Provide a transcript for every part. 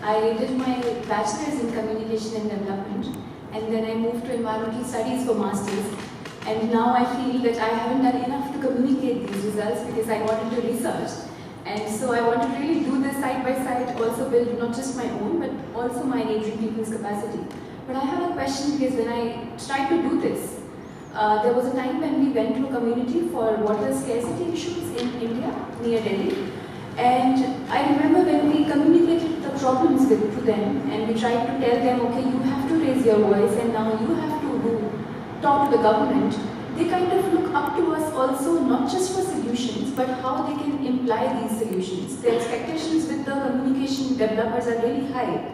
I did my bachelor's in communication and development, and then I moved to environmental studies for master's. And now I feel that I haven't done enough to communicate these results because I got into research. And so I want to really do this side by side, also build not just my own, but also my neighboring people's capacity. But I have a question, because when I tried to do this, there was a time when we went to a community for water scarcity issues in India, near Delhi. And I remember when we communicated the problems to them, and we tried to tell them, okay, you have to raise your voice, and now you have to talk to the government. They kind of look up to us also, not just for solutions, but how they can imply these solutions. The expectations with the communication developers are really high.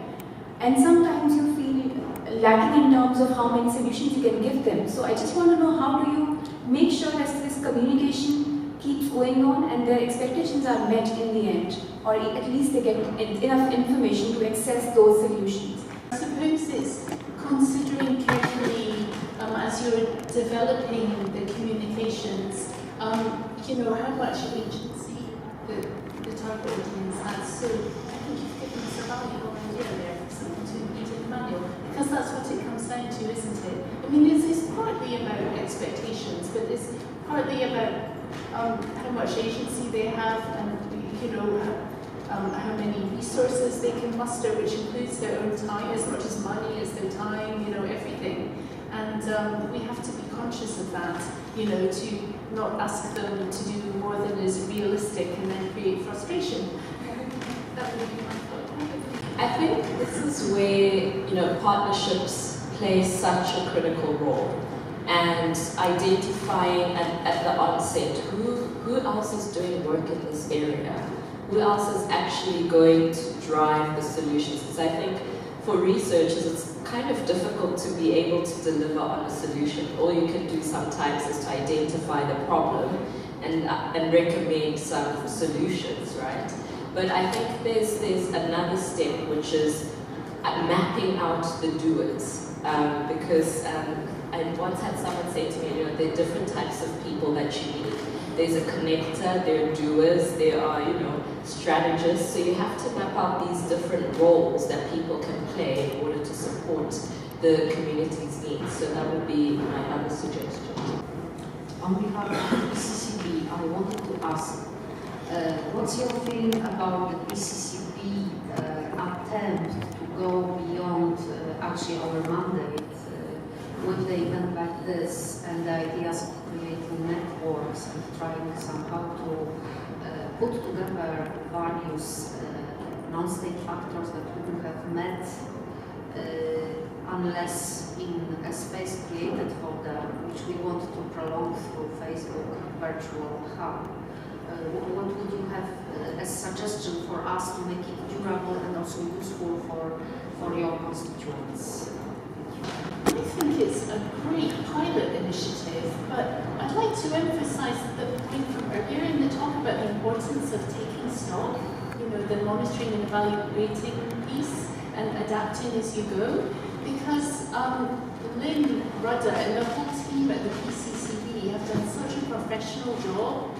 And sometimes you feel lacking in terms of how many solutions you can give them. So I just want to know, how do you make sure that this communication keeps going on and their expectations are met in the end, or at least they get enough information to access those solutions? I suppose it's considering carefully as you're developing the communications, you know, how much agency the target audience has. So I think you've given us a valuable idea there for something to include in the manual, because that's what it comes down to, isn't it? I mean, it's partly about expectations, but it's partly about how much agency they have, and you know, how many resources they can muster, which includes their own time, as much as money as their time, you know, everything. And we have to be conscious of that, you know, to not ask them to do more than is realistic and then create frustration. That would be my thought. I think this is where, you know, partnerships play such a critical role, and identifying at the onset who else is doing work in this area, who else is actually going to drive the solutions. Because I think for researchers it's kind of difficult to be able to deliver on a solution. All you can do sometimes is to identify the problem and recommend some solutions, right? But I think there's another step, which is mapping out the doers, because I once had someone say to me, you know, there are different types of people that you need. There's a connector, there are doers, there are, you know, strategists. So you have to map out these different roles that people can play in order to support the community's needs. So that would be my other suggestion. On behalf of the PCCB, I wanted to ask, what's your feeling about the PCCB attempt to go beyond actually our mandate with the event like this, and the ideas of creating networks and trying somehow to put together various non-state actors that wouldn't have met unless in a space created for them, which we want to prolong through Facebook virtual hub. What would you have as suggestion for us to make it durable and also useful for your constituents? I think it's a great pilot initiative, but I'd like to emphasize the point from earlier in the talk about the importance of taking stock, you know, the monitoring and evaluating piece, and adapting as you go, because Lynn Rudder and the whole team at the PCCB have done such a professional job,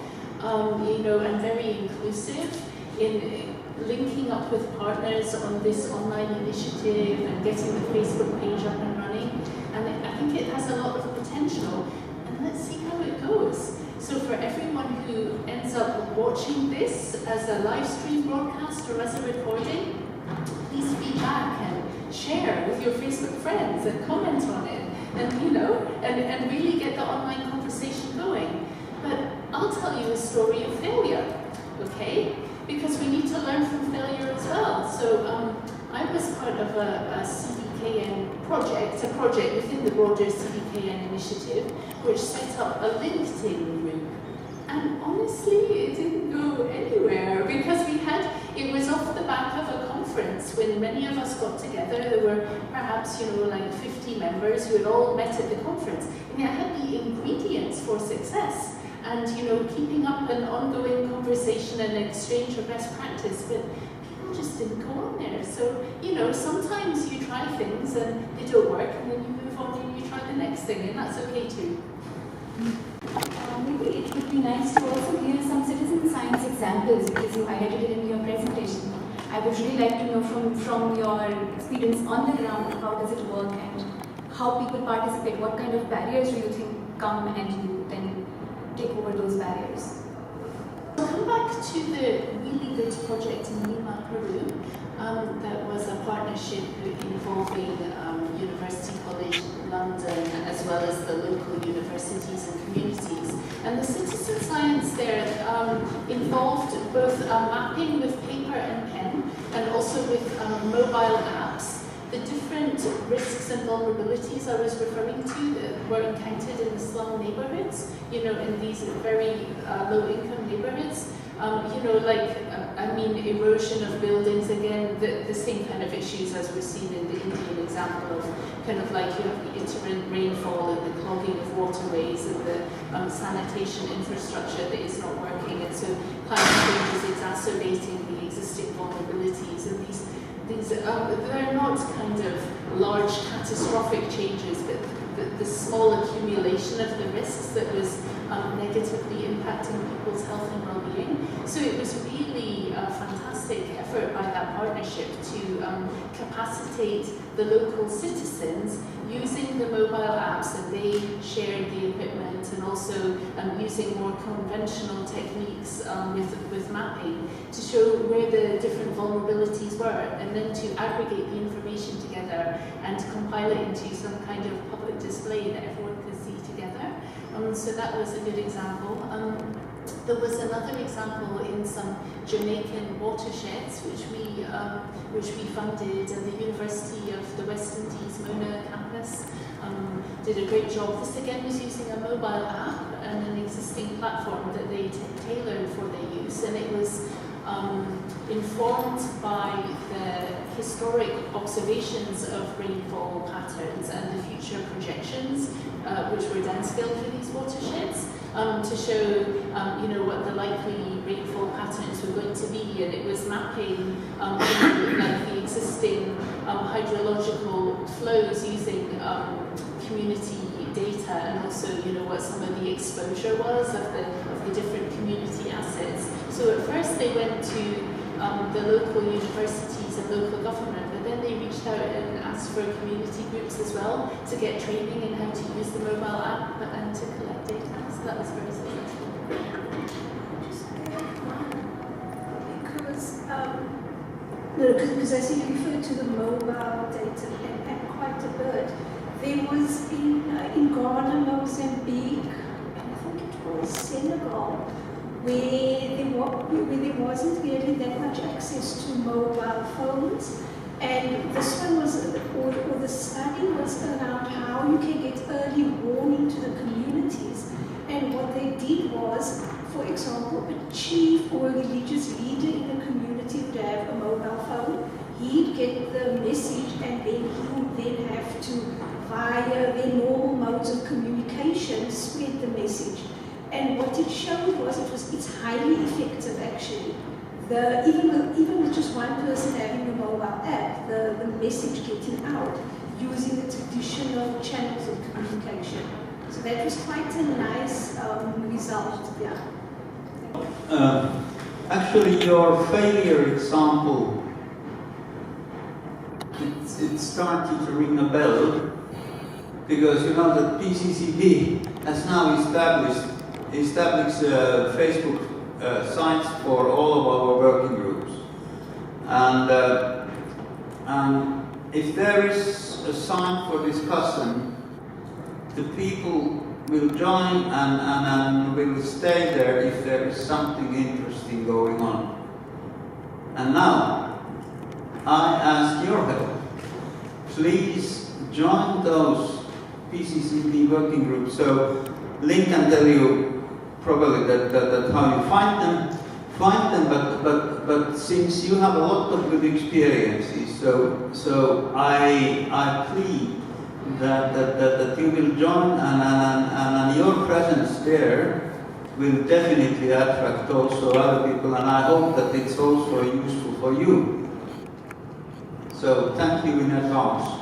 you know, and very inclusive in linking up with partners on this online initiative and getting the Facebook page up and running. And I think it has a lot of potential, and let's see how it goes. So for everyone who ends up watching this as a live stream broadcast or as a recording, please feedback and share with your Facebook friends and comment on it, and you know, and really get the online conversation going. But I'll tell you a story of failure, okay? Because we need to learn from failure as well. So I was part of a CDKN project, a project within the broader CDKN initiative, which set up a LinkedIn group. And honestly, it didn't go anywhere, because it was off the back of a conference when many of us got together. There were perhaps, you know, like 50 members who had all met at the conference, and it had the ingredients for success. And, you know, keeping up an ongoing conversation and exchange of best practice, but people just didn't go on there. So, you know, sometimes you try things and they don't work, and then you move on and you try the next thing, and that's okay too. Maybe it would be nice to also hear some citizen science examples, because you highlighted it in your presentation. I would really like to know from your experience on the ground, how does it work and how people participate, what kind of barriers do you think come and you then take over those barriers? I'll come back to the really good project in Lima, Peru. That was a partnership involving University College London as well as the local universities and communities. And the citizen science there involved both mapping with paper and pen and also with mobile apps. The different risks and vulnerabilities I was referring to that were encountered in the slum neighborhoods, in these very low-income neighborhoods. Erosion of buildings, again, the same kind of issues as we've seen in the Indian example of you have the intermittent rainfall and the clogging of waterways and the sanitation infrastructure that is not working, and so climate change is exacerbating the existing vulnerabilities, and these they're not kind of large catastrophic changes, but the small accumulation of the risks that was negatively impacting people's health and well-being. So it was really a fantastic effort by that partnership to capacitate the local citizens using the mobile apps that they shared the equipment, and also using more conventional techniques with mapping to show where the different vulnerabilities were, and then to aggregate the information together and compile it into some kind of public display that everyone could see together. So that was a good example. There was another example in some Jamaican watersheds which we funded, and the University of the West Indies Mona campus did a great job. This again was using a mobile app and an existing platform that they tailored for their use, and it was informed by the historic observations of rainfall patterns and the future projections, which were downscaled for these watersheds, to show what the likely rainfall patterns were going to be, and it was mapping the existing hydrological flows using community data, and also what some of the exposure was of the different community assets. So at first they went to the local universities and local government, but then they reached out and asked for community groups as well to get training in how to use the mobile app and to collect data. So that was very successful. Because as you referred to the mobile data and quite a bit, there was in Ghana, Mozambique, and I think it was Senegal, where there wasn't really that much access to mobile phones. And this one was, or the study was around how you can get early warning to the communities. And what they did was, for example, a chief or a religious leader in the community would have a mobile phone. He'd get the message, and then he would then have to, via their normal modes of communication, spread the message. And what it showed was it's highly effective actually. Even with just one person having a mobile app, the message getting out using the traditional channels of communication. So that was quite a nice result, yeah. Actually, your failure example, it started to ring a bell, because that PCCB has now established Facebook sites for all of our working groups, and if there is a site for discussion, the people will join and will stay there if there is something interesting going on. And now, I ask your help. Please join those PCCB working groups. So Lynn can tell you probably that how you find them, but since you have a lot of good experiences, so I plead that you will join, and your presence there will definitely attract also other people, and I hope that it's also useful for you. So thank you in advance.